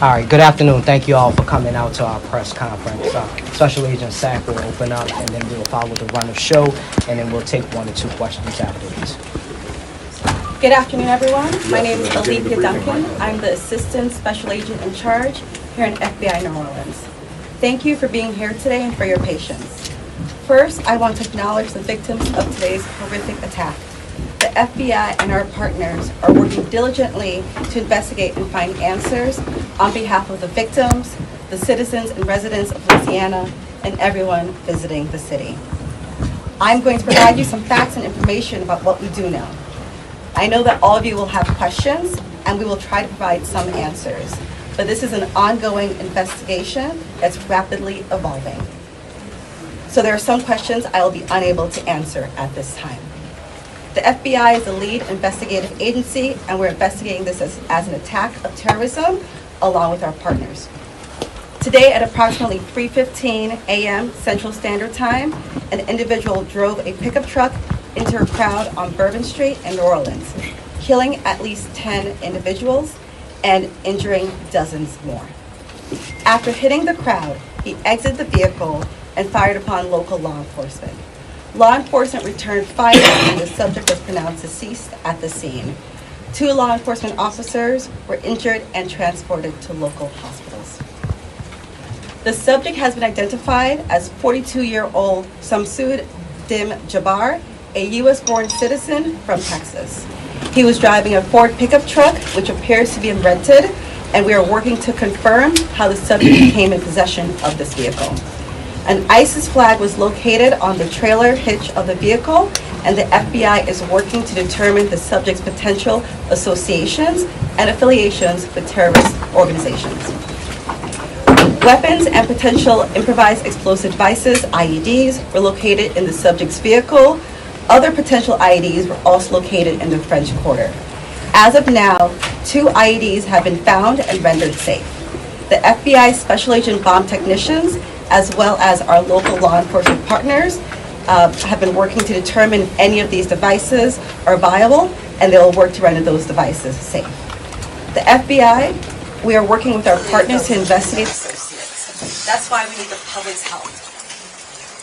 All right, good afternoon. Thank you all for coming out to our press conference. Special Agent Sack will open up, and then we'll follow the run of show, and then we'll take 1 or 2 questions afterwards. Good afternoon, everyone. My name is Alethea Duncan. I'm the Assistant Special Agent in charge here in FBI New Orleans. Thank you for being here today and for your patience. First, I want to acknowledge the victims of today's horrific attack. The FBI and our partners are working diligently to investigate and find answers on behalf of the victims, the citizens and residents of Louisiana, and everyone visiting the city. I'm going to provide you some facts and information about what we do know. I know that all of you will have questions, and we will try to provide some answers, but this is an ongoing investigation that's rapidly evolving. So there are some questions I will be unable to answer at this time. The FBI is the lead investigative agency, and we're investigating this as an attack of terrorism along with our partners. Today at approximately 3:15 a.m. Central Standard Time, an individual drove a pickup truck into a crowd on Bourbon Street in New Orleans, killing at least 10 individuals and injuring dozens more. After hitting the crowd, he exited the vehicle and fired upon local law enforcement. Law enforcement returned fire and the subject was pronounced deceased at the scene. 2 law enforcement officers were injured and transported to local hospitals. The subject has been identified as 42-year-old Shamsud Din Jabbar, a U.S.-born citizen from Texas. He was driving a Ford pickup truck, which appears to be rented, and we are working to confirm how the subject came in possession of this vehicle. An ISIS flag was located on the trailer hitch of the vehicle, and the FBI is working to determine the subject's potential associations and affiliations with terrorist organizations. Weapons and potential improvised explosive devices, IEDs, were located in the subject's vehicle. Other potential IEDs were also located in the French Quarter. As of now, 2 IEDs have been found and rendered safe. The FBI Special Agent bomb technicians, as well as our local law enforcement partners, have been working to determine if any of these devices are viable, and they will work to render those devices safe. The FBI, we are working with our partners to investigate associates. That's why we need the public's help.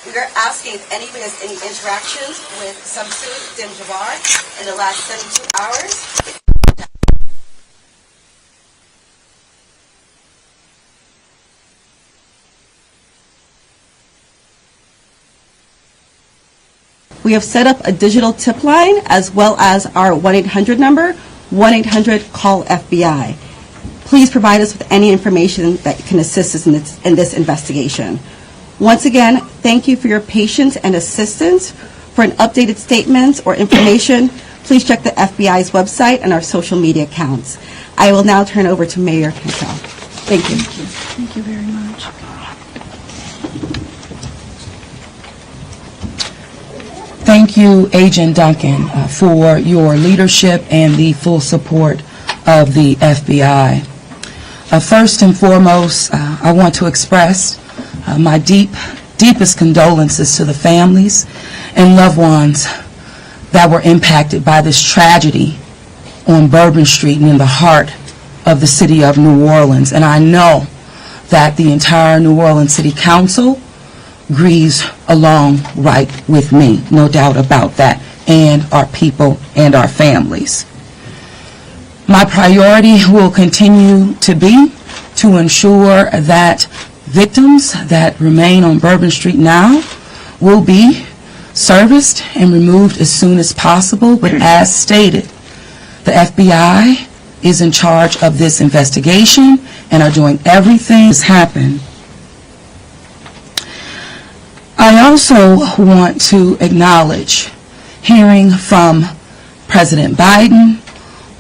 We are asking if anybody has any interactions with Shamsud Din Jabbar in the last 72 hours. We have set up a digital tip line as well as our 1-800 number, 1-800-CALL-FBI. Please provide us with any information that can assist us in this investigation. Once again, thank you for your patience and assistance. For an updated statements or information, please check the FBI's website and our social media accounts. I will now turn over to Mayor Canal. Thank you. Thank you very much. Thank you, Agent Duncan, for your leadership and the full support of the FBI. First and foremost, I want to express my deepest condolences to the families and loved ones that were impacted by this tragedy on Bourbon Street and in the heart of the city of New Orleans. And I know that the entire New Orleans City Council grieves along right with me, no doubt about that, and our people and our families. My priority will continue to be to ensure that victims that remain on Bourbon Street now will be serviced and removed as soon as possible, but as stated, the FBI is in charge of this investigation and are doing everything that's happened. I also want to acknowledge hearing from President Biden,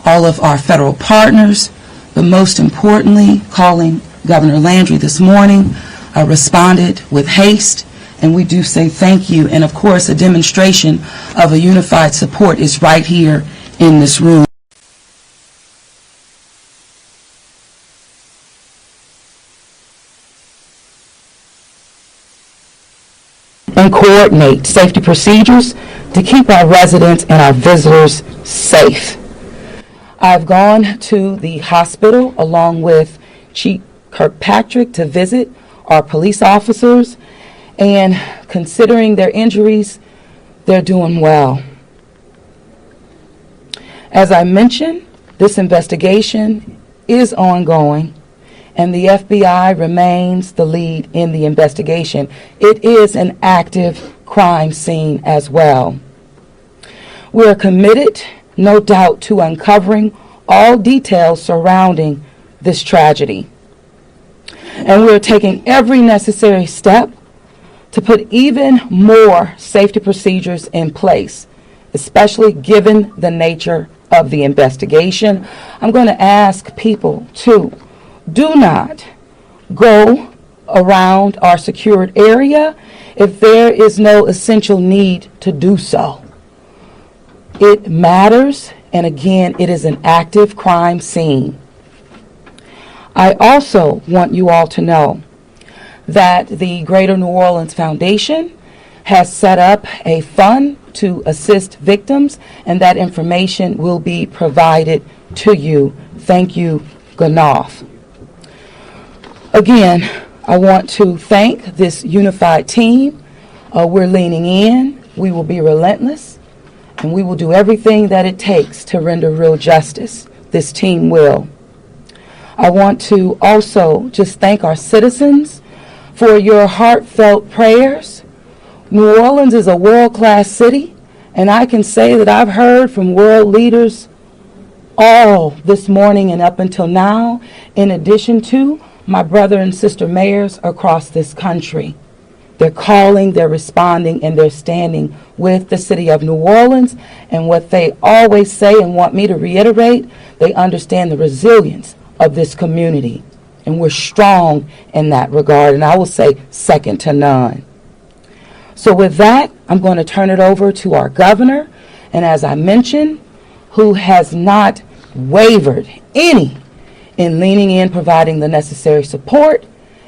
all of our federal partners, but most importantly, calling Governor Landry this morning, responded with haste, and we do say thank you. And of course, a demonstration of a unified support is right here in this room. And coordinate safety procedures to keep our residents and our visitors safe. I've gone to the hospital along with Chief Kirkpatrick to visit our police officers, and considering their injuries, they're doing well. As I mentioned, this investigation is ongoing, and the FBI remains the lead in the investigation. It is an active crime scene as well. We are committed, no doubt, to uncovering all details surrounding this tragedy. And we're taking every necessary step to put even more safety procedures in place, especially given the nature of the investigation. I'm going to ask people to do not go around our secured area if there is no essential need to do so. It matters, and again, it is an active crime scene. I also want you all to know that the Greater New Orleans Foundation has set up a fund to assist victims, and that information will be provided to you. Thank you, Ganoff. Again, I want to thank this unified team. We're leaning in. We will be relentless, and we will do everything that it takes to render real justice. This team will. I want to also just thank our citizens for your heartfelt prayers. New Orleans is a world-class city, and I can say that I've heard from world leaders all this morning and up until now, in addition to my brother and sister mayors across this country. They're calling, they're responding, and they're standing with the city of New Orleans. And what they always say and want me to reiterate, they understand the resilience of this community. And we're strong in that regard, and I will say second to none. So with that, I'm going to turn it over to our governor, and as I mentioned, who has not wavered any in leaning in, providing the necessary support,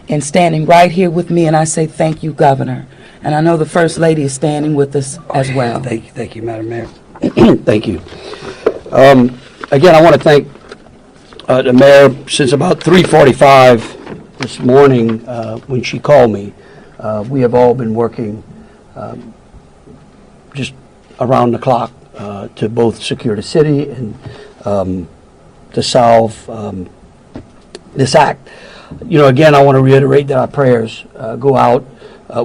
and standing right here with me, and I say thank you, Governor. And I know the First Lady is standing with us as well. Thank you, Madam Mayor. Thank you. Again, I want to thank the Mayor. Since about 3:45 this morning, when she called me, we have all been working just around the clock to both secure the city and to solve this act. You know, again, I want to reiterate that our prayers go out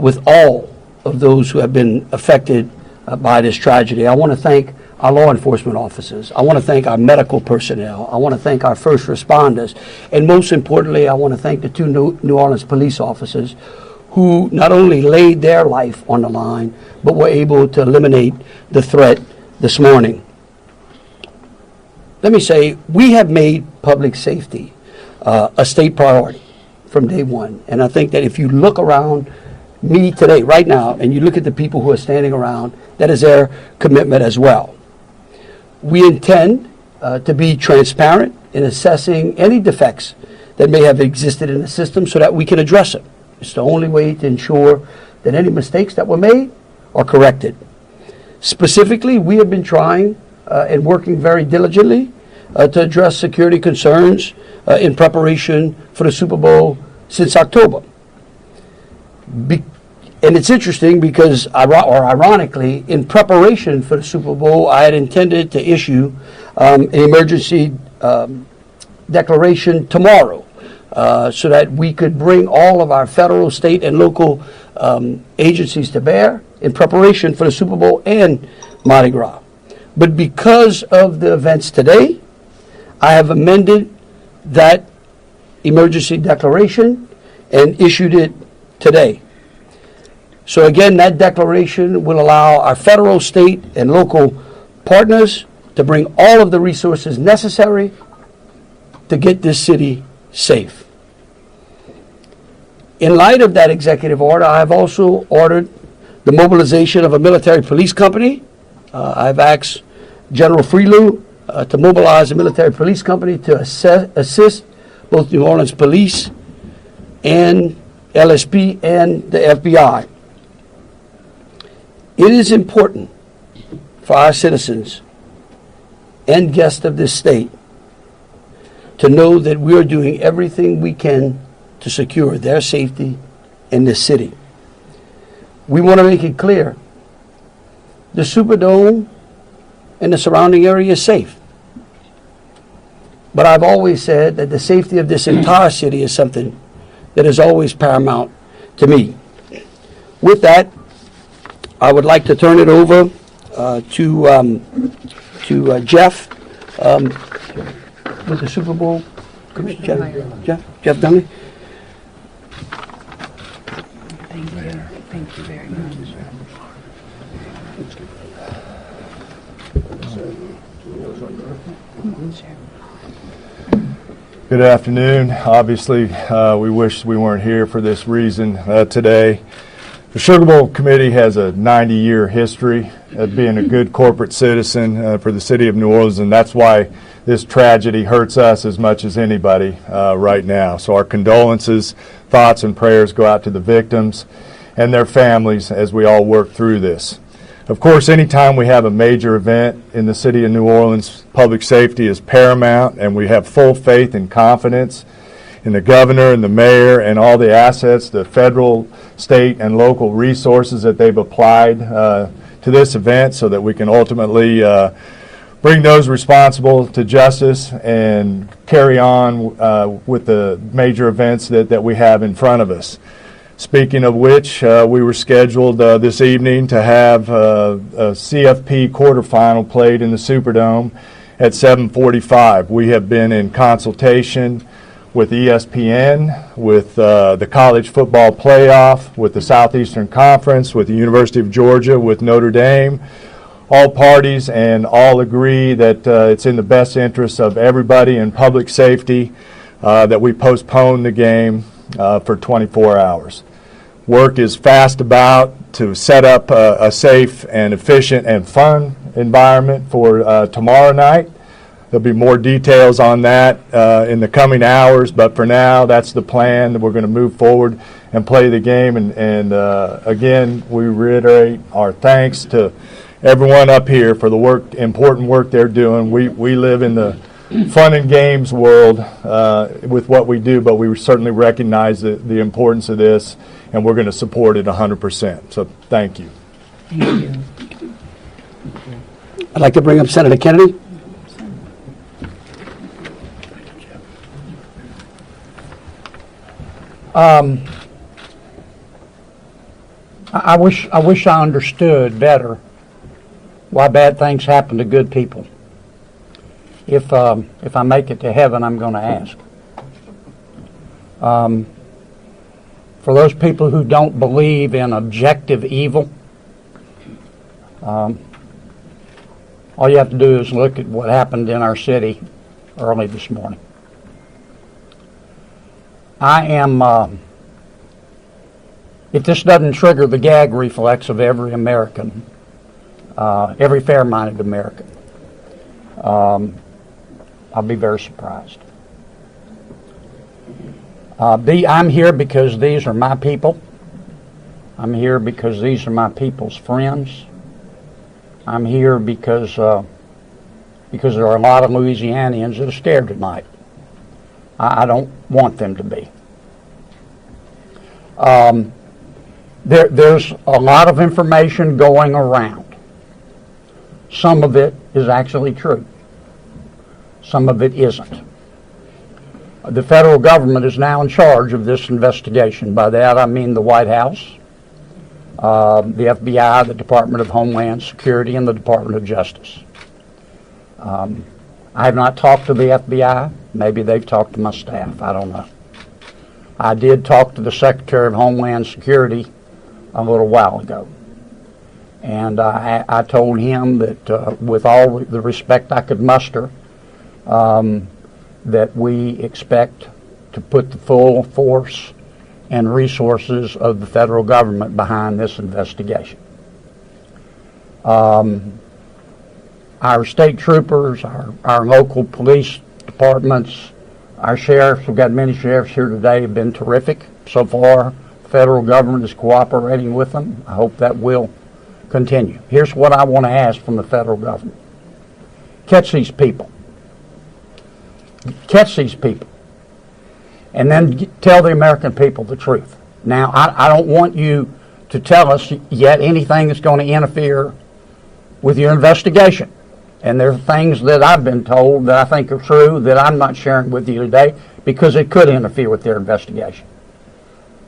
with all of those who have been affected by this tragedy. I want to thank our law enforcement officers. I want to thank our medical personnel. I want to thank our first responders. And most importantly, I want to thank the two New Orleans police officers who not only laid their life on the line, but were able to eliminate the threat this morning. Let me say, we have made public safety a state priority from day one. And I think that if you look around me today, right now, and you look at the people who are standing around, that is their commitment as well. We intend to be transparent in assessing any defects that may have existed in the system so that we can address it. It's the only way to ensure that any mistakes that were made are corrected. Specifically, we have been trying and working very diligently to address security concerns in preparation for the Super Bowl since October. And it's interesting because, ironically, in preparation for the Super Bowl, I had intended to issue an emergency declaration tomorrow so that we could bring all of our federal, state, and local agencies to bear in preparation for the Super Bowl and Mardi Gras. But because of the events today, I have amended that emergency declaration and issued it today. So again, that declaration will allow our federal, state, and local partners to bring all of the resources necessary to get this city safe. In light of that executive order, I have also ordered the mobilization of a military police company. I've asked General Freelou to mobilize a military police company to assist both New Orleans Police and LSP and the FBI. It is important for our citizens and guests of this state to know that we are doing everything we can to secure their safety in this city. We want to make it clear, the Superdome and the surrounding area is safe. But I've always said that the safety of this entire city is something that is always paramount to me. With that, I would like to turn it over to Jeff with the Super Bowl Commissioner. Jeff Dunley. Thank you very much. Good afternoon. Obviously, we wish we weren't here for this reason today. The Sugar Bowl Committee has a 90-year history of being a good corporate citizen for the city of New Orleans, and that's why this tragedy hurts us as much as anybody right now. So our condolences, thoughts, and prayers go out to the victims and their families as we all work through this. Of course, anytime we have a major event in the city of New Orleans, public safety is paramount, and we have full faith and confidence in the governor and the mayor and all the assets, the federal, state, and local resources that they've applied to this event so that we can ultimately bring those responsible to justice and carry on with the major events that we have in front of us. Speaking of which, we were scheduled this evening to have a CFP quarterfinal played in the Superdome at 7:45. We have been in consultation with ESPN, with the College Football Playoff, with the Southeastern Conference, with the University of Georgia, with Notre Dame. All parties and all agree that it's in the best interest of everybody in public safety that we postpone the game for 24 hours. Work is fast about to set up a safe and efficient and fun environment for tomorrow night. There'll be more details on that in the coming hours, but for now, that's the plan, that we're going to move forward and play the game. And again, we reiterate our thanks to everyone up here for the important work they're doing. We live in the fun and games world with what we do, but we certainly recognize the importance of this, and we're going to support it 100%. So thank you. Thank you. I'd like to bring up Senator Kennedy. I wish I understood better why bad things happen to good people. If I make it to heaven, I'm going to ask. For those people who don't believe in objective evil, all you have to do is look at what happened in our city early this morning. I am, if this doesn't trigger the gag reflex of every American, every fair-minded American, I'll be very surprised. I'm here because these are my people. I'm here because these are my people's friends. I'm here because there are a lot of Louisianians that are scared tonight. I don't want them to be. There's a lot of information going around. Some of it is actually true. Some of it isn't. The federal government is now in charge of this investigation. By that I mean the White House, the FBI, the Department of Homeland Security, and the Department of Justice. I have not talked to the FBI. Maybe they've talked to my staff. I don't know. I did talk to the Secretary of Homeland Security a little while ago. And I told him that with all the respect I could muster, that we expect to put the full force and resources of the federal government behind this investigation. Our state troopers, our local police departments, our sheriffs, we've got many sheriffs here today, have been terrific so far. The federal government is cooperating with them. I hope that will continue. Here's what I want to ask from the federal government. Catch these people. catch these people and then tell the American people the truth. Now, I don't want you to tell us yet anything that's going to interfere with your investigation. And there are things that I've been told that I think are true that I'm not sharing with you today because it could interfere with their investigation.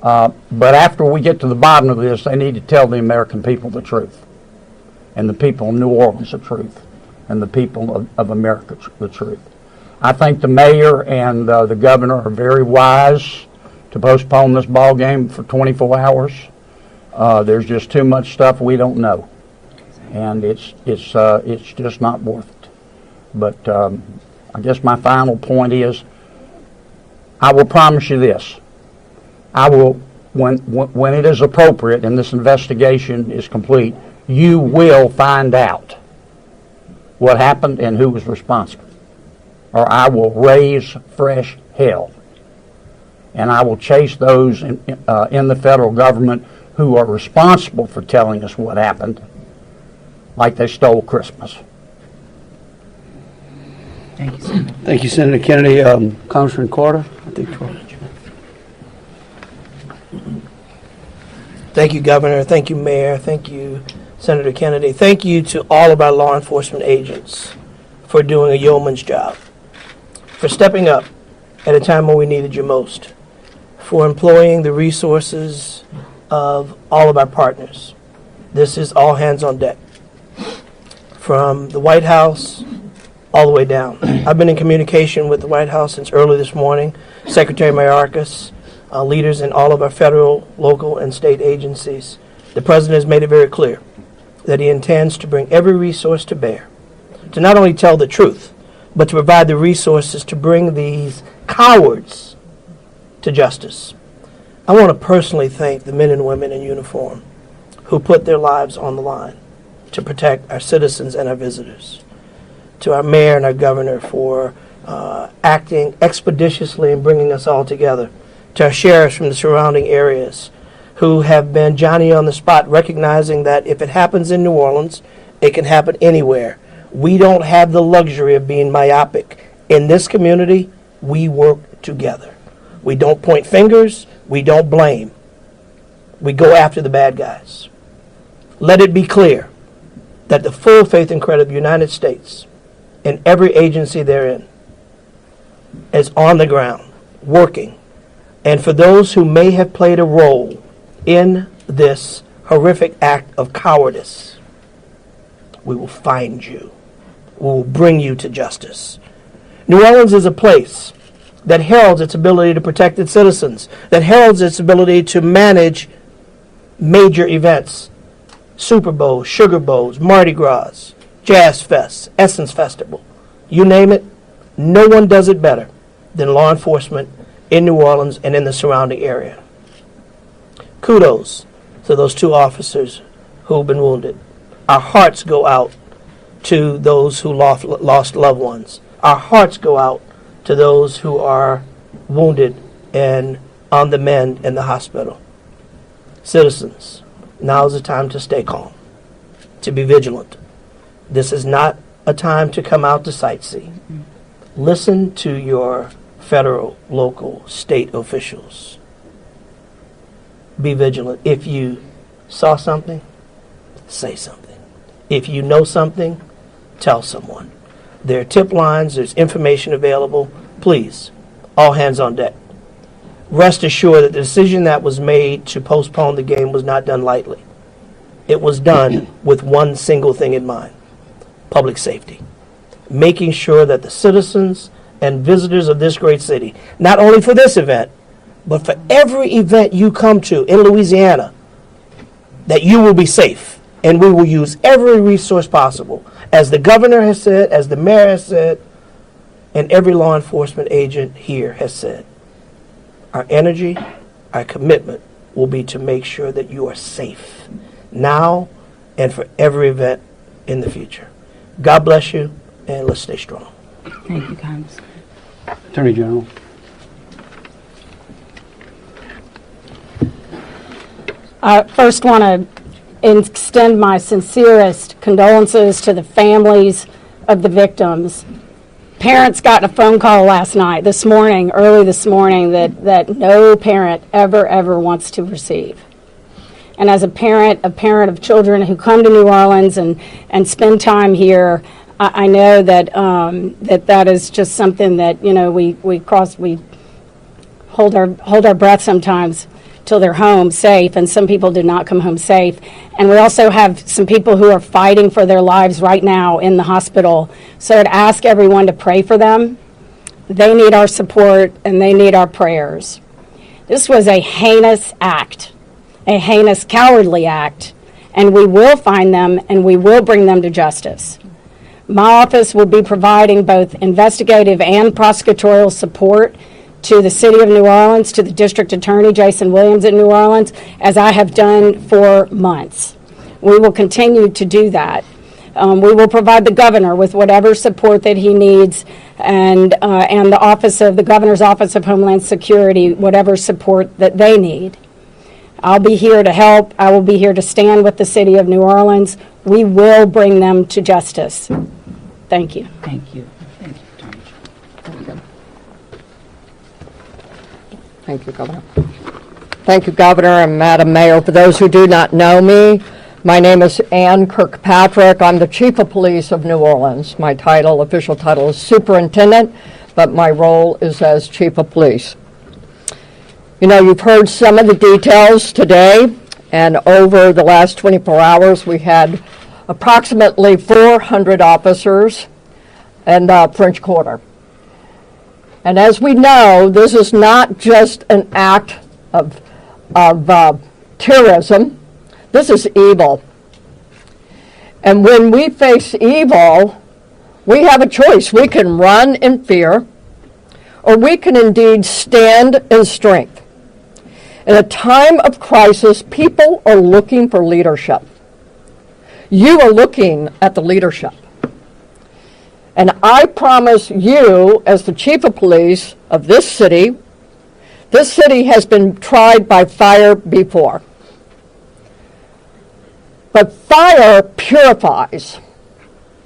But after we get to the bottom of this, they need to tell the American people the truth, and the people of New Orleans the truth, and the people of America the truth. I think the mayor and the governor are very wise to postpone this ball game for 24 hours. There's just too much stuff we don't know, and it's just not worth it. But I guess my final point is, I will promise you this: I will, when it is appropriate and this investigation is complete, you will find out what happened and who was responsible, or I will raise fresh hell. And I will chase those in the federal government who are responsible for telling us what happened, like they stole Christmas. Thank you, Senator. Thank you, Senator Kennedy. Congressman Carter, I think 12. Thank you, Governor. Thank you, Mayor. Thank you, Senator Kennedy. Thank you to all of our law enforcement agents for doing a yeoman's job, for stepping up at a time when we needed you most, for employing the resources of all of our partners. This is all hands on deck, from the White House all the way down. I've been in communication with the White House since early this morning, Secretary Mayorkas, leaders in all of our federal, local, and state agencies. The President has made it very clear that he intends to bring every resource to bear to not only tell the truth, but to provide the resources to bring these cowards to justice. I want to personally thank the men and women in uniform who put their lives on the line to protect our citizens and our visitors. To our mayor and our governor for acting expeditiously and bringing us all together. To our sheriffs from the surrounding areas who have been Johnny on the spot, recognizing that if it happens in New Orleans, it can happen anywhere. We don't have the luxury of being myopic. In this community, we work together. We don't point fingers. We don't blame. We go after the bad guys. Let it be clear that the full faith and credit of the United States and every agency therein is on the ground, working. And for those who may have played a role in this horrific act of cowardice, we will find you. We will bring you to justice. New Orleans is a place that heralds its ability to protect its citizens, that heralds its ability to manage major events, Super Bowls, Sugar Bowls, Mardi Gras, Jazz Fest, Essence Festival. You name it, no one does it better than law enforcement in New Orleans and in the surrounding area. Kudos to those 2 officers who've been wounded. Our hearts go out to those who lost loved ones. Our hearts go out to those who are wounded and on the mend in the hospital. Citizens, now is the time to stay calm, to be vigilant. This is not a time to come out to sightsee. Listen to your federal, local, state officials. Be vigilant. If you saw something, say something. If you know something, tell someone. There are tip lines, there's information available. Please, all hands on deck. Rest assured that the decision that was made to postpone the game was not done lightly. It was done with one single thing in mind: public safety. Making sure that the citizens and visitors of this great city, not only for this event, but for every event you come to in Louisiana, that you will be safe. And we will use every resource possible, as the governor has said, as the mayor has said, and every law enforcement agent here has said. Our energy, our commitment will be to make sure that you are safe now and for every event in the future. God bless you, and let's stay strong. Thank you, Congressman. Attorney General. I first want to extend my sincerest condolences to the families of the victims. Parents got a phone call early this morning, that no parent ever wants to receive. And as a parent of children who come to New Orleans and spend time here, I know that that is just something that, you know, we hold our breath sometimes till they're home safe, and some people did not come home safe. And we also have some people who are fighting for their lives right now in the hospital. So I'd ask everyone to pray for them. They need our support and they need our prayers. This was a heinous act, a heinous, cowardly act, and we will find them and we will bring them to justice. My office will be providing both investigative and prosecutorial support to the City of New Orleans, to the District Attorney, Jason Williams in New Orleans, as I have done for months. We will continue to do that. We will provide the governor with whatever support that he needs, and the Governor's Office of Homeland Security, whatever support that they need. I'll be here to help. I will be here to stand with the City of New Orleans. We will bring them to justice. Thank you. Thank you. Thank you, Attorney General. Thank you, Governor. Thank you, Governor and Madam Mayor. For those who do not know me, my name is Ann Kirkpatrick. I'm the Chief of Police of New Orleans. My official title is Superintendent, but my role is as Chief of Police. You know, you've heard some of the details today, and over the last 24 hours, we had approximately 400 officers in the French Quarter. And as we know, this is not just an act of terrorism. This is evil. And when we face evil, we have a choice. We can run in fear, or we can indeed stand in strength. In a time of crisis, people are looking for leadership. You are looking at the leadership. And I promise you, as the Chief of Police of this city has been tried by fire before. But fire purifies.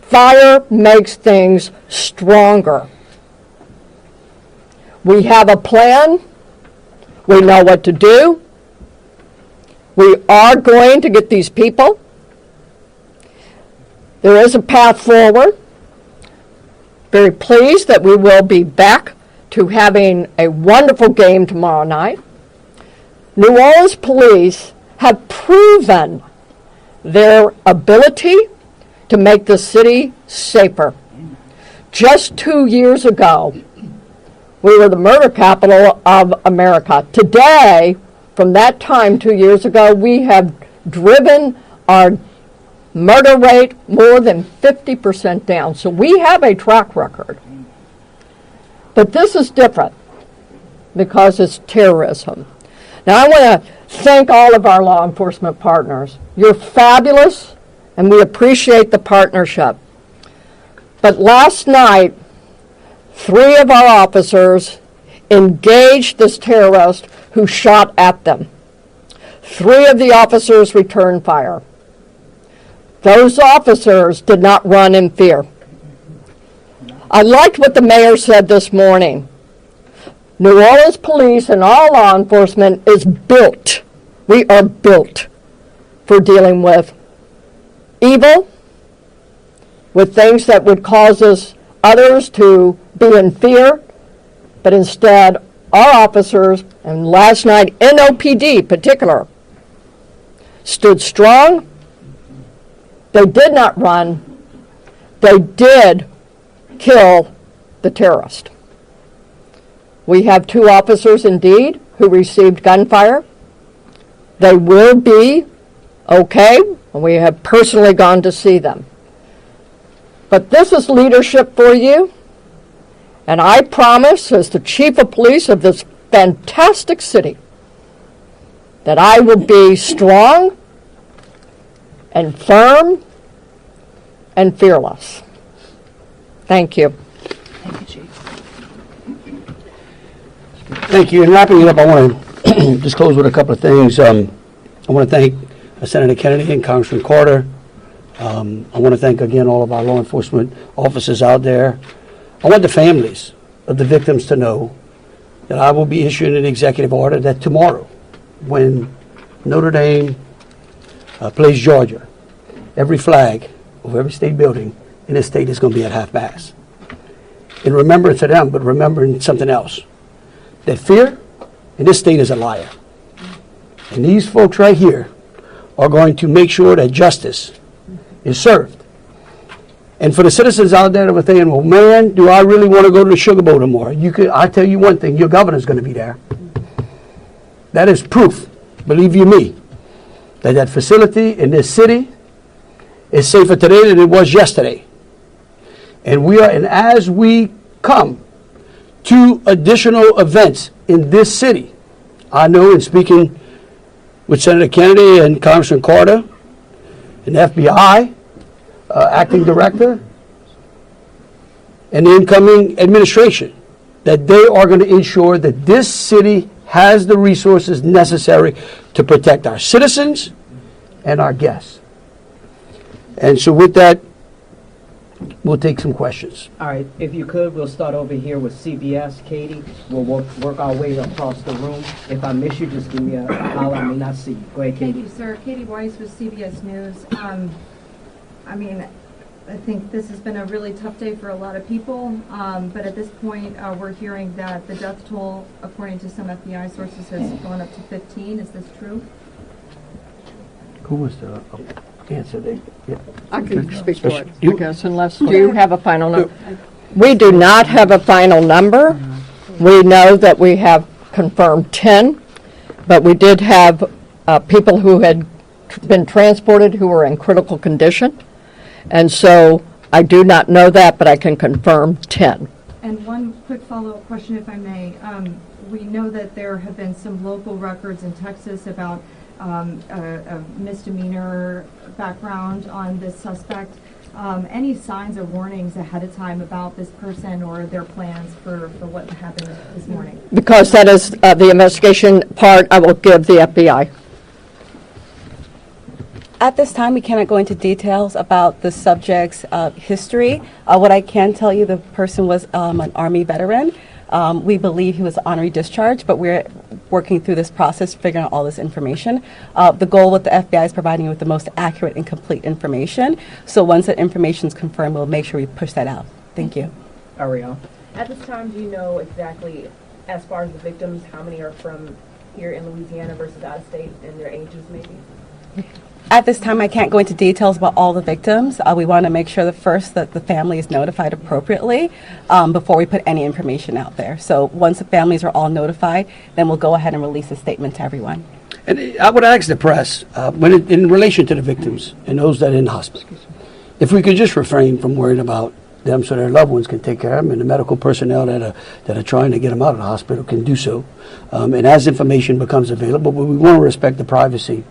Fire makes things stronger. We have a plan. We know what to do. We are going to get these people. There is a path forward. Very pleased that we will be back to having a wonderful game tomorrow night. New Orleans police have proven their ability to make the city safer. Just 2 years ago, we were the murder capital of America. Today, from that time 2 years ago, we have driven our murder rate more than 50% down. So we have a track record. But this is different because it's terrorism. Now I want to thank all of our law enforcement partners. You're fabulous, and we appreciate the partnership. But last night, 3 of our officers engaged this terrorist who shot at them. 3 of the officers returned fire. Those officers did not run in fear. I liked what the mayor said this morning. New Orleans police and all law enforcement is built. We are built for dealing with evil, with things that would cause others to be in fear, but instead our officers, and last night NOPD in particular, stood strong. They did not run. They did kill the terrorist. We have 2 officers indeed who received gunfire. They will be okay, and we have personally gone to see them. But this is leadership for you, and I promise, as the Chief of Police of this fantastic city, that I will be strong and firm and fearless. Thank you. Thank you, Chief. Thank you. In wrapping it up, I want to just close with a couple of things. I want to thank Senator Kennedy and Congressman Carter. I want to thank again all of our law enforcement officers out there. I want the families of the victims to know that I will be issuing an executive order that tomorrow, when Notre Dame plays Georgia, every flag of every state building in this state is going to be at half-mast. In remembrance of them, but remembering something else. That fear in this state is a liar. And these folks right here are going to make sure that justice is served. And for the citizens out there that were thinking, well, man, do I really want to go to the Sugar Bowl tomorrow? I tell you one thing, your governor's going to be there. That is proof, believe you me, that that facility in this city is safer today than it was yesterday. And as we come to additional events in this city, I know in speaking with Senator Kennedy and Congressman Carter and the FBI, acting director, and the incoming administration, that they are going to ensure that this city has the resources necessary to protect our citizens and our guests. And so with that, we'll take some questions. All right, if you could, we'll start over here with CBS. Katie, we'll work our way across the room. If I miss you, just give me a holler. I may not see you. Go ahead, Katie. Thank you, sir. Katie Weiss with CBS News. I think this has been a really tough day for a lot of people, but at this point, we're hearing that the death toll, according to some FBI sources, has gone up to 15. Is this true? Who was the answer there? Yeah. I can speak for it, You- I guess, unless you have a final number. We do not have a final number. We know that we have confirmed 10, but we did have people who had been transported who were in critical condition. And so I do not know that, but I can confirm 10. And one quick follow-up question, if I may. We know that there have been some local records in Texas about a misdemeanor background on this suspect. Any signs or warnings ahead of time about this person or their plans for what happened this morning? Because that is the investigation part, I will give the FBI. At this time, we cannot go into details about the subject's history. What I can tell you, the person was an Army veteran. We believe he was honorary discharged, but we're working through this process, figuring out all this information. The goal with the FBI is providing you with the most accurate and complete information. So once that information is confirmed, we'll make sure we push that out. Thank you. Ariel. At this time, do you know exactly, as far as the victims, how many are from here in Louisiana versus out of state, and their ages maybe? At this time, I can't go into details about all the victims. We want to make sure that the family is notified appropriately before we put any information out there. So once the families are all notified, then we'll go ahead and release a statement to everyone. And I would ask the press, in relation to the victims and those that are in hospital, if we could just refrain from worrying about them so their loved ones can take care of them, and the medical personnel that are trying to get them out of the hospital can do so. And as information becomes available, but we want to respect the privacy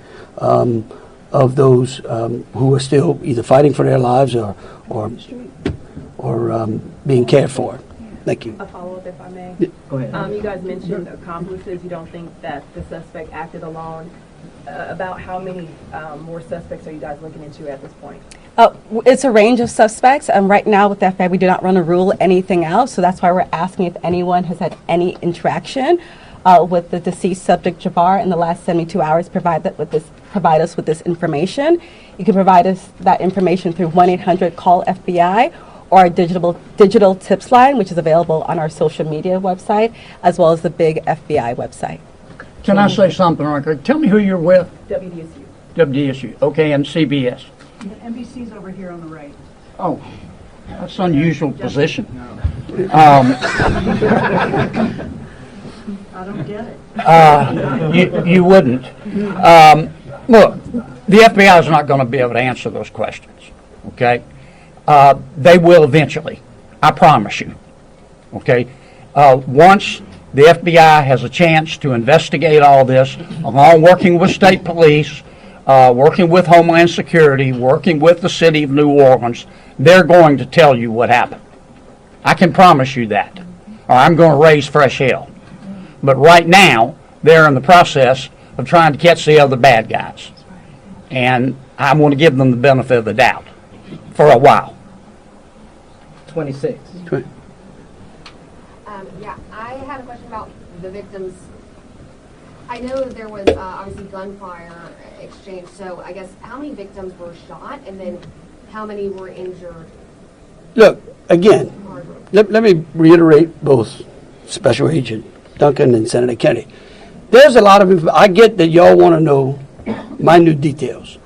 of those who are still either fighting for their lives or being cared for. Thank you. A follow-up, if I may. Go ahead. You guys mentioned accomplices. You don't think that the suspect acted alone. About how many more suspects are you guys looking into at this point? It's a range of suspects. Right now with the FBI, we do not run a rule anything out, so that's why we're asking if anyone has had any interaction with the deceased subject Jabbar in the last 72 hours. Provide us with this information. You can provide us that information through 1-800-CALL-FBI or our digital tips line, which is available on our social media website, as well as the big FBI website. Can I say something right quick? Tell me who you're with. WDSU. WDSU. Okay, and CBS. NBC's over here on the right. Oh, that's an unusual position. I don't get it. You wouldn't. Look, the FBI is not going to be able to answer those questions, okay? They will eventually, I promise you, okay? Once the FBI has a chance to investigate all this, along working with state police, working with Homeland Security, working with the city of New Orleans, they're going to tell you what happened. I can promise you that, or I'm going to raise fresh hell. But right now, they're in the process of trying to catch the other bad guys. And I want to give them the benefit of the doubt for a while. 26. Yeah, I had a question about the victims. I know that there was obviously gunfire exchange, so I guess how many victims were shot and then how many were injured? Look, again, let me reiterate both Special Agent Duncan and Senator Kennedy. There's a lot of, I get that y'all want to know minute details.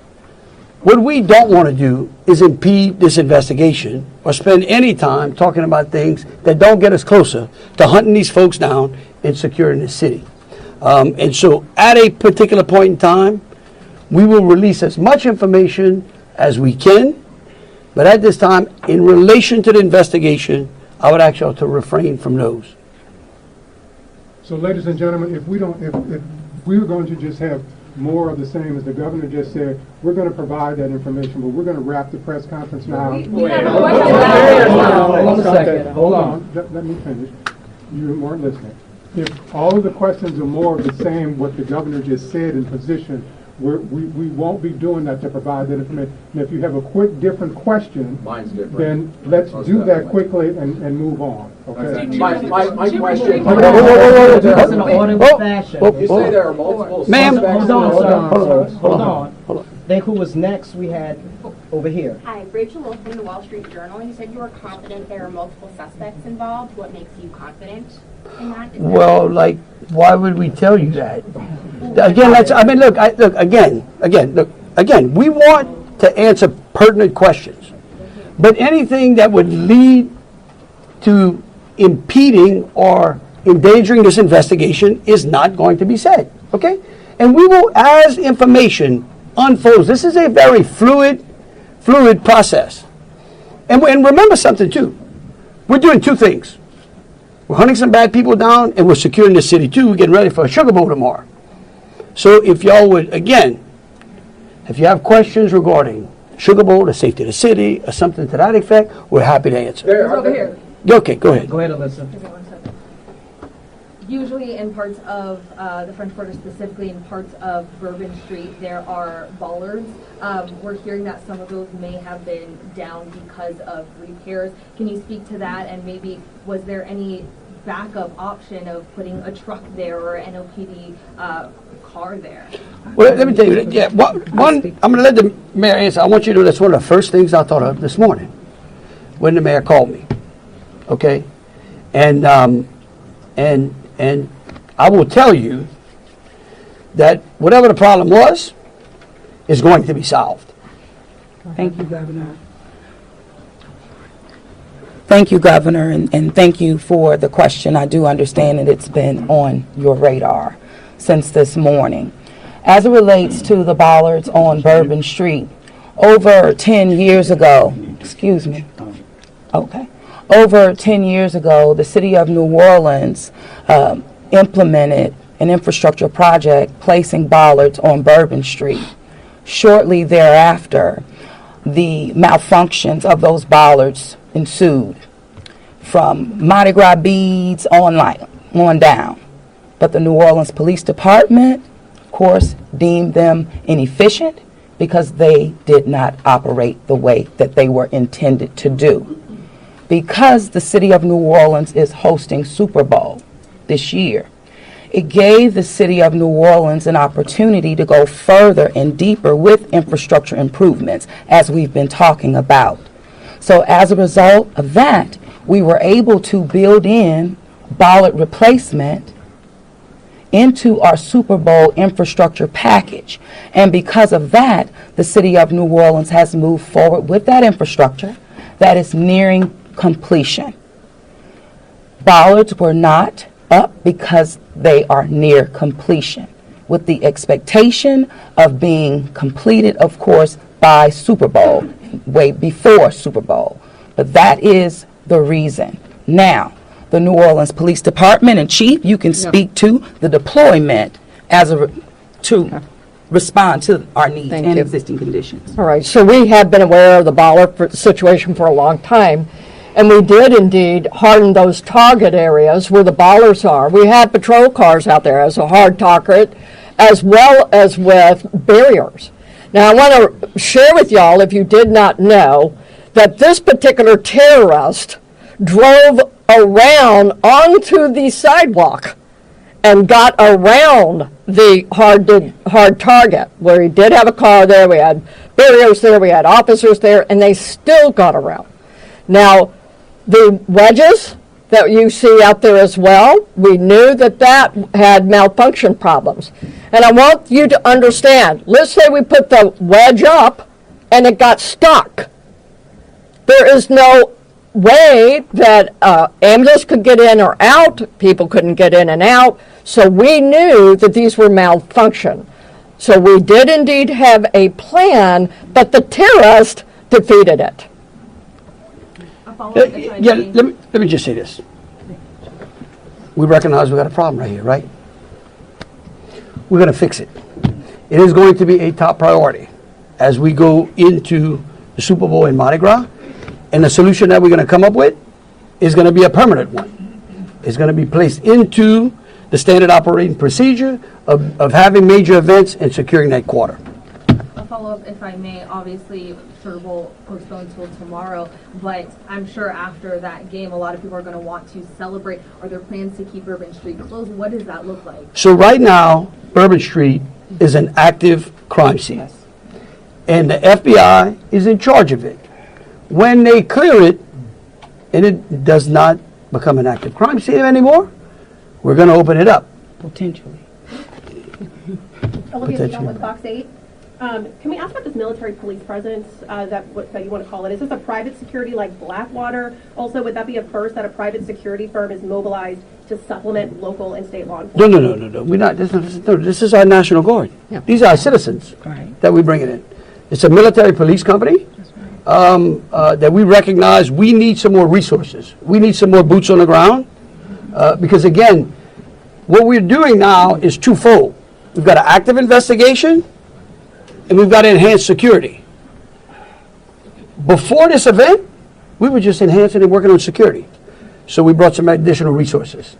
What we don't want to do is impede this investigation or spend any time talking about things that don't get us closer to hunting these folks down and securing the city. And so at a particular point in time, we will release as much information as we can. But at this time, in relation to the investigation, I would ask y'all to refrain from those. So, ladies and gentlemen, if we were going to just have more of the same, as the governor just said, we're going to provide that information, but we're going to wrap the press conference now. Hold on a second. Hold on. Let me finish. You weren't listening. If all of the questions are more of the same, what the governor just said in position, we won't be doing that to provide that information. And if you have a quick, different question, then let's do that quickly and move on. Okay. My question. You say there are multiple Ma'am. Hold on. Think who was next? We had over here. Hi, Rachel Wolf from the Wall Street Journal. You said you were confident there are multiple suspects involved. What makes you confident in that? Well, like, why would we tell you that? Again, again, we want to answer pertinent questions. But anything that would lead to impeding or endangering this investigation is not going to be said, okay? And we will, as information unfolds, this is a very fluid process. And remember something too, we're doing two things. We're hunting some bad people down and we're securing the city too. We're getting ready for a Sugar Bowl tomorrow. So if y'all would, again, if you have questions regarding Sugar Bowl, the safety of the city, or something to that effect, we're happy to answer. Over here. Okay, go ahead. Go ahead, Alyssa. Usually in parts of the French Quarter, specifically in parts of Bourbon Street, there are bollards. We're hearing that some of those may have been down because of repairs. Can you speak to that? And maybe was there any backup option of putting a truck there or an NOPD car there? Well, let me tell you, yeah, one, I'm going to let the mayor answer. I want you to know that's one of the first things I thought of this morning when the mayor called me, okay? And I will tell you that whatever the problem was is going to be solved. Thank you, Governor. Thank you, Governor, and thank you for the question. I do understand that it's been on your radar since this morning. As it relates to the bollards on Bourbon Street, over 10 years ago, over 10 years ago, the city of New Orleans implemented an infrastructure project placing bollards on Bourbon Street. Shortly thereafter, the malfunctions of those bollards ensued from Mardi Gras beads on down. But the New Orleans Police Department, of course, deemed them inefficient because they did not operate the way that they were intended to do. Because the city of New Orleans is hosting Super Bowl this year, it gave the city of New Orleans an opportunity to go further and deeper with infrastructure improvements, as we've been talking about. So as a result of that, we were able to build in bollard replacement into our Super Bowl infrastructure package. And because of that, the city of New Orleans has moved forward with that infrastructure that is nearing completion. Bollards were not up because they are near completion, with the expectation of being completed, of course, by Super Bowl, way before Super Bowl. But that is the reason. Now, the New Orleans Police Department and Chief, you can speak to the deployment to respond to our needs and existing conditions. All right, so we have been aware of the bollard situation for a long time, and we did indeed harden those target areas where the bollards are. We had patrol cars out there as a hard target, as well as with barriers. Now, I want to share with y'all, if you did not know, that this particular terrorist drove around onto the sidewalk and got around the hard target, where he did have a car there, we had barriers there, we had officers there, and they still got around. Now, the wedges that you see out there as well, we knew that that had malfunction problems. And I want you to understand, let's say we put the wedge up and it got stuck. There is no way that ambulance could get in or out, people couldn't get in and out, so we knew that these were malfunction. So we did indeed have a plan, but the terrorist defeated it. Yeah, let me just say this. We recognize we got a problem right here, right? We're going to fix it. It is going to be a top priority as we go into the Super Bowl and Mardi Gras. And the solution that we're going to come up with is going to be a permanent one. It's going to be placed into the standard operating procedure of having major events and securing that quarter. A follow-up, if I may. Obviously, Super Bowl postponed till tomorrow, but I'm sure after that game, a lot of people are going to want to celebrate. Are there plans to keep Bourbon Street closed? What does that look like? So right now, Bourbon Street is an active crime scene, and the FBI is in charge of it. When they clear it, and it does not become an active crime scene anymore, we're going to open it up. Potentially. Olivia Vidal with Fox 8. Can we ask about this military police presence that you want to call it? Is this a private security like Blackwater? Also, would that be a first that a private security firm is mobilized to supplement local and state law enforcement? No. We're not. This is our National Guard. Yeah. These are our citizens that we bring it in. It's a military police company that we recognize we need some more resources. We need some more boots on the ground because, again, what we're doing now is twofold. We've got an active investigation and we've got enhanced security. Before this event, we were just enhancing and working on security. So we brought some additional resources.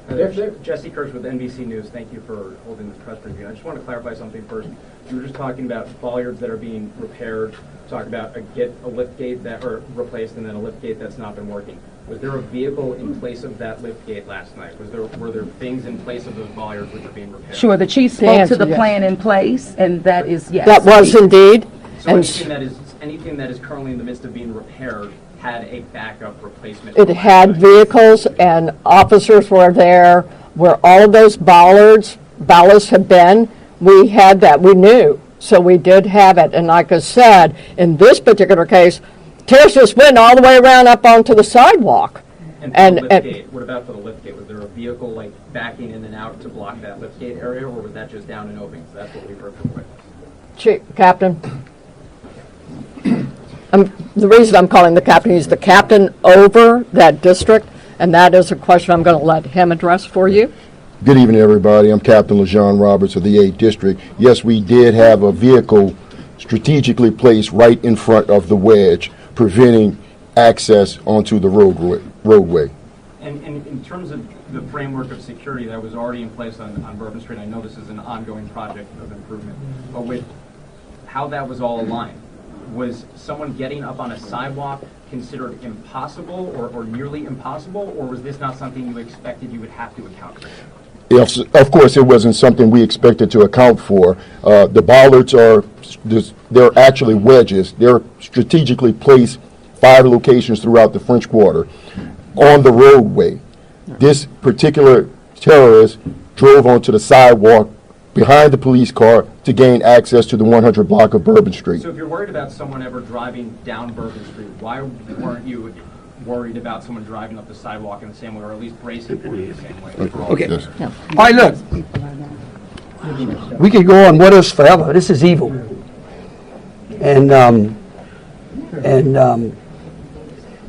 Jesse Kirsch with NBC News. Thank you for holding this press briefing. I just want to clarify something first. You were just talking about bollards that are being repaired, talking about a lift gate that are replaced and then a lift gate that's not been working. Was there a vehicle in place of that lift gate last night? Were there things in place of those bollards which are being repaired? Sure, the chief spoke to the plan in place, and that is yes. That was indeed. So anything that is currently in the midst of being repaired had a backup replacement? It had vehicles and officers were there where all of those ballasts have been. We had that, we knew, so we did have it. And like I said, in this particular case, terrorists just went all the way around up onto the sidewalk. And the lift gate, what about for the lift gate? Was there a vehicle like backing in and out to block that lift gate area, or was that just down and open? So that's what we've heard from witnesses. Captain. The reason I'm calling the captain, he's the captain over that district, and that is a question I'm going to let him address for you. Good evening, everybody. I'm Captain LeJean Roberts of the 8th District. Yes, we did have a vehicle strategically placed right in front of the wedge, preventing access onto the roadway. And in terms of the framework of security that was already in place on Bourbon Street, I know this is an ongoing project of improvement, but with how that was all aligned, was someone getting up on a sidewalk considered impossible or nearly impossible, or was this not something you expected you would have to account for? Yes, of course, it wasn't something we expected to account for. The bollards they're actually wedges. They're strategically placed 5 locations throughout the French Quarter on the roadway. This particular terrorist drove onto the sidewalk behind the police car to gain access to the 100 block of Bourbon Street. So if you're worried about someone ever driving down Bourbon Street, why weren't you worried about someone driving up the sidewalk in the same way, or at least bracing for it the same way? Okay. Yes. All right, look. We could go on what ifs forever. This is evil. And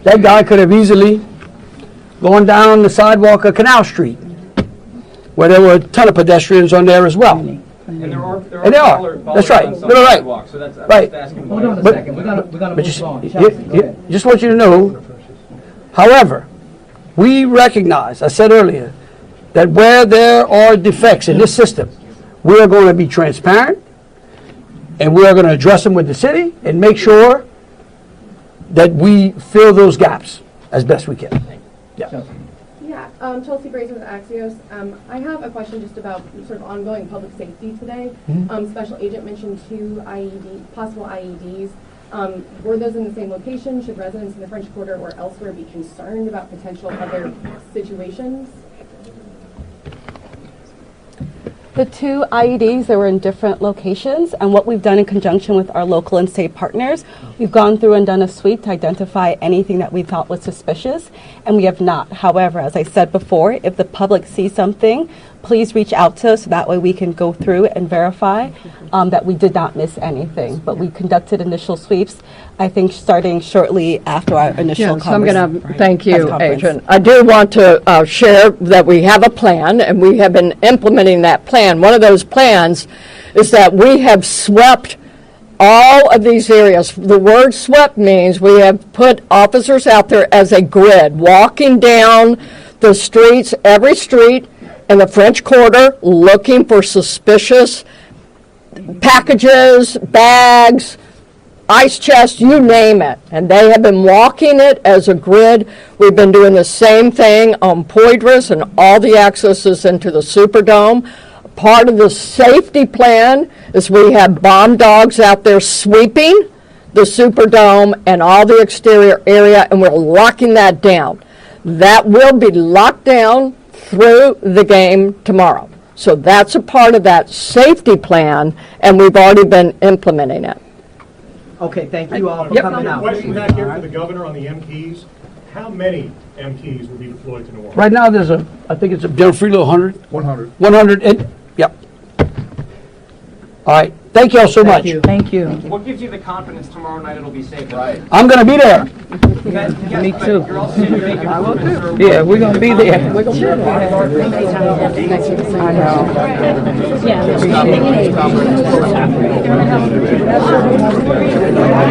that guy could have easily gone down the sidewalk of Canal Street, where there were a ton of pedestrians on there as well. And there are That's right. on some No, right. sidewalks, so that's, I'm Right. just asking Hold on a But- second, we gotta But move on. just want you to know, however, we recognize, I said earlier, that where there are defects in this system, we are going to be transparent, and we are going to address them with the city and make sure that we fill those gaps as best we can. Yeah. Yeah, Chelsea Brazen with Axios. I have a question just about sort of ongoing public safety today. Special Agent mentioned 2 possible IEDs. Were those in the same location? Should residents in the French Quarter or elsewhere be concerned about potential other situations? The 2 IEDs, they were in different locations, and what we've done in conjunction with our local and state partners, we've gone through and done a sweep to identify anything that we thought was suspicious, and we have not. However, as I said before, if the public sees something, please reach out to us so that way we can go through and verify that we did not miss anything. But we conducted initial sweeps, I think, starting shortly after our initial Yes, I'm going to thank you, conference. Agent. I do want to share that we have a plan, and we have been implementing that plan. One of those plans is that we have swept all of these areas. The word swept means we have put officers out there as a grid, walking down the streets, every street in the French Quarter, looking for suspicious packages, bags, ice chests, you name it. And they have been walking it as a grid. We've been doing the same thing on Poydras and all the accesses into the Superdome. Part of the safety plan is we have bomb dogs out there sweeping the Superdome and all the exterior area, and we're locking that down. That will be locked down through the game tomorrow. So that's a part of that safety plan, and we've already been implementing it. Okay, thank you all for Yep. coming out. Question back here for the governor on the MPs. How many MPs will be deployed to New Orleans? Right now, there's I think it's a General Freelo 100. 100. 100, yep. All right, thank you all so much. Thank you. What gives you the confidence tomorrow night it'll be safe? Right. I'm going to be there. Me too. You're also saying you're making improvements, or- Yeah, we're going to be there. We're going to be there.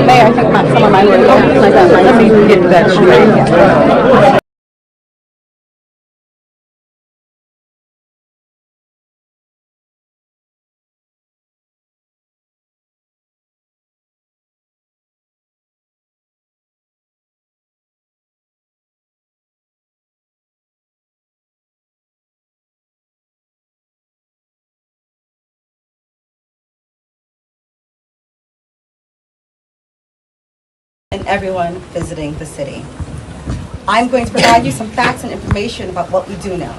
Mayor, I think some of my Let me get that straight. and everyone visiting the city. I'm going to provide you some facts and information about what we do know.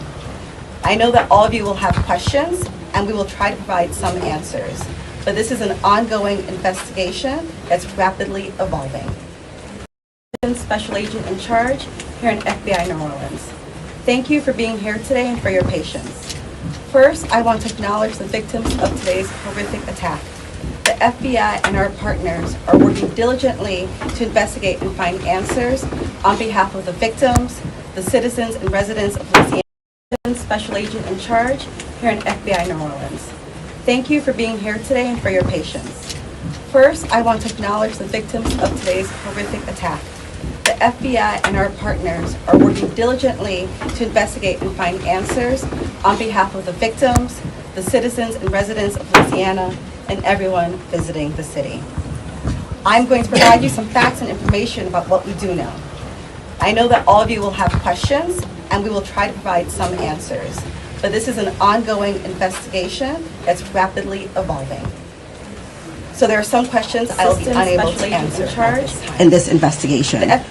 I know that all of you will have questions, and we will try to provide some answers. But this is an ongoing investigation that's rapidly evolving. Special Agent in Charge here in FBI New Orleans. Thank you for being here today and for your patience. First, I want to acknowledge the victims of today's horrific attack. The FBI and our partners are working diligently to investigate and find answers on behalf of the victims, the citizens and residents of Louisiana. Special Agent in Charge here in FBI New Orleans. Thank you for being here today and for your patience. First, I want to acknowledge the victims of today's horrific attack. The FBI and our partners are working diligently to investigate and find answers on behalf of the victims, the citizens and residents of Louisiana, and everyone visiting the city. I'm going to provide you some facts and information about what we do know. I know that all of you will have questions, and we will try to provide some answers. But this is an ongoing investigation that's rapidly evolving. So there are some questions I will be unable to answer in this investigation.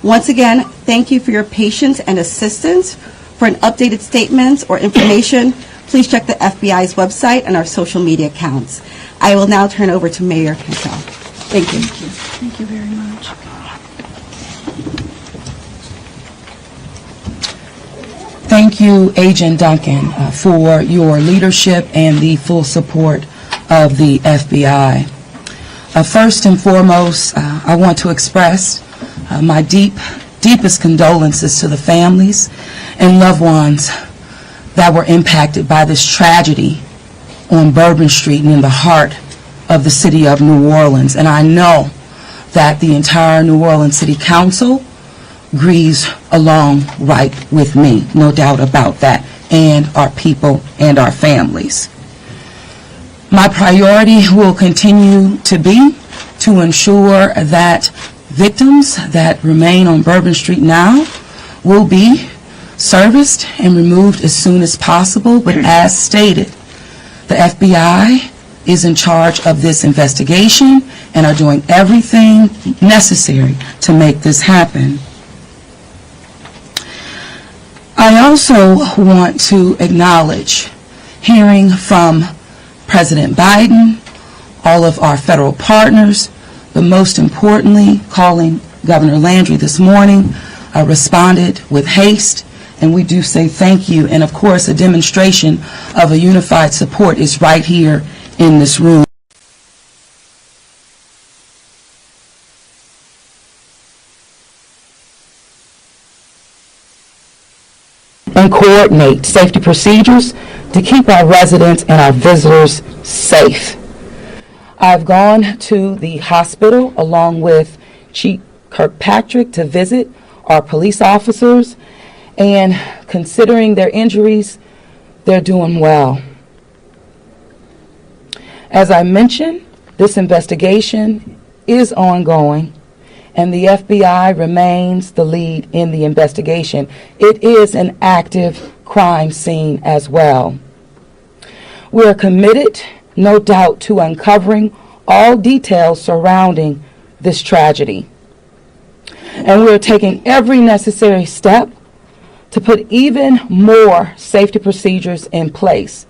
Once again, thank you for your patience and assistance. For an updated statements or information, please check the FBI's website and our social media accounts. I will now turn over to Mayor Canal. Thank you. Thank you very much. Thank you, Agent Duncan, for your leadership and the full support of the FBI. First and foremost, I want to express my deepest condolences to the families and loved ones that were impacted by this tragedy on Bourbon Street and in the heart of the city of New Orleans. And I know that the entire New Orleans City Council grieves along right with me, no doubt about that, and our people and our families. My priority will continue to be to ensure that victims that remain on Bourbon Street now will be serviced and removed as soon as possible, but as stated, the FBI is in charge of this investigation and are doing everything necessary to make this happen. I also want to acknowledge hearing from President Biden, all of our federal partners, but most importantly, calling Governor Landry this morning, responded with haste, and we do say thank you. And of course, a demonstration of a unified support is right here in this room. And coordinate safety procedures to keep our residents and our visitors safe. I've gone to the hospital along with Chief Kirkpatrick to visit our police officers, and considering their injuries, they're doing well. As I mentioned, this investigation is ongoing, and the FBI remains the lead in the investigation. It is an active crime scene as well. We are committed, no doubt, to uncovering all details surrounding this tragedy. And we are taking every necessary step to put even more safety procedures in place,